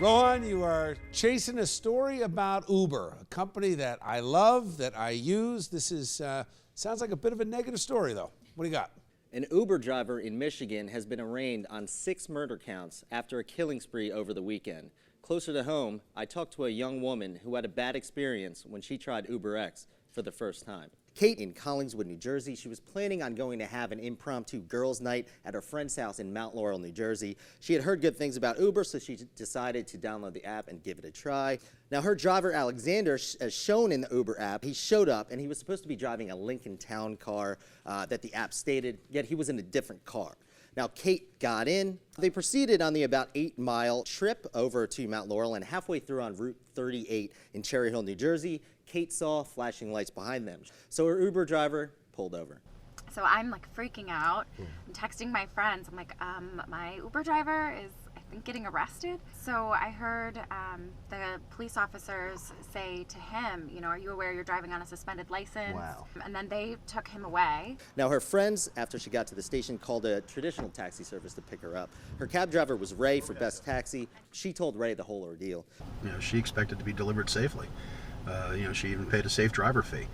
Rohan, you are chasing a story about Uber, a company that I love, that I use. This is sounds like a bit of a negative story, though. What do you got? An Uber driver in Michigan has been arraigned on 6 murder counts after a killing spree over the weekend. Closer to home, I talked to a young woman who had a bad experience when she tried UberX for the first time. Kate in Collingswood, New Jersey, she was planning on going to have an impromptu girls' night at her friend's house in Mount Laurel, New Jersey. She had heard good things about Uber, so she decided to download the app and give it a try. Now, her driver, Alexander, as shown in the Uber app, he showed up, and he was supposed to be driving a Lincoln Town car that the app stated, yet he was in a different car. Now, Kate got in. They proceeded on the about 8-mile trip over to Mount Laurel, and halfway through on Route 38 in Cherry Hill, New Jersey, Kate saw flashing lights behind them. So her Uber driver pulled over. So I'm like freaking out. I'm texting my friends. I'm like, my Uber driver is, I think, getting arrested. So I heard the police officers say to him, you know, are you aware you're driving on a suspended license? Wow. And then they took him away. Now, her friends, after she got to the station, called a traditional taxi service to pick her up. Her cab driver was Ray for Best Taxi. She told Ray the whole ordeal. You know, she expected to be delivered safely. You know, she even paid a safe driver fee.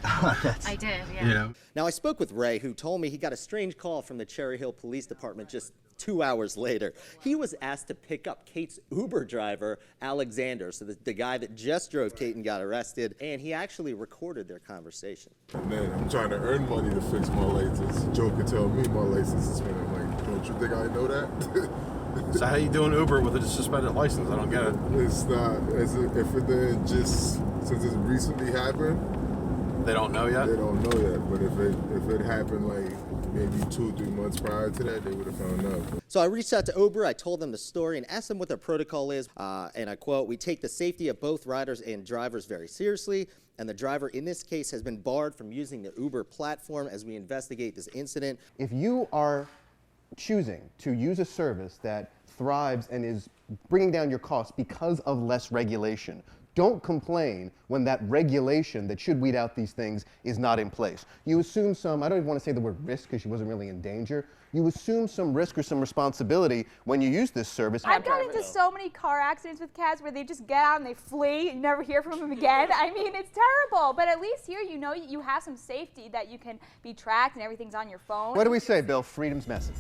I did, yeah. You know. Now, I spoke with Ray, who told me he got a strange call from the Cherry Hill Police Department just 2 hours later. He was asked to pick up Kate's Uber driver, Alexander, so the guy that just drove Kate and got arrested, and he actually recorded their conversation. Man, I'm trying to earn money to fix my license. Joe could tell me my license is suspended. I'm like, don't you think I know that? So how you doing Uber with a suspended license? I don't get it. It's not, if it didn't just, since it's recently happened, They don't know yet? they don't know yet. But if it happened like maybe 2-3 months prior to that, they would have found out. So I reached out to Uber, I told them the story, and asked them what their protocol is. And I quote, "We take the safety of both riders and drivers very seriously, and the driver in this case has been barred from using the Uber platform as we investigate this incident." If you are choosing to use a service that thrives and is bringing down your costs because of less regulation, don't complain when that regulation that should weed out these things is not in place. You assume some, I don't even want to say the word risk because she wasn't really in danger. You assume some risk or some responsibility when you use this service. I've gotten into so many car accidents with cabs where they just get out and they flee and you never hear from them again. I mean, it's terrible, but at least here you know you have some safety that you can be tracked and everything's on your phone. What do we say, Bill? Freedom's message.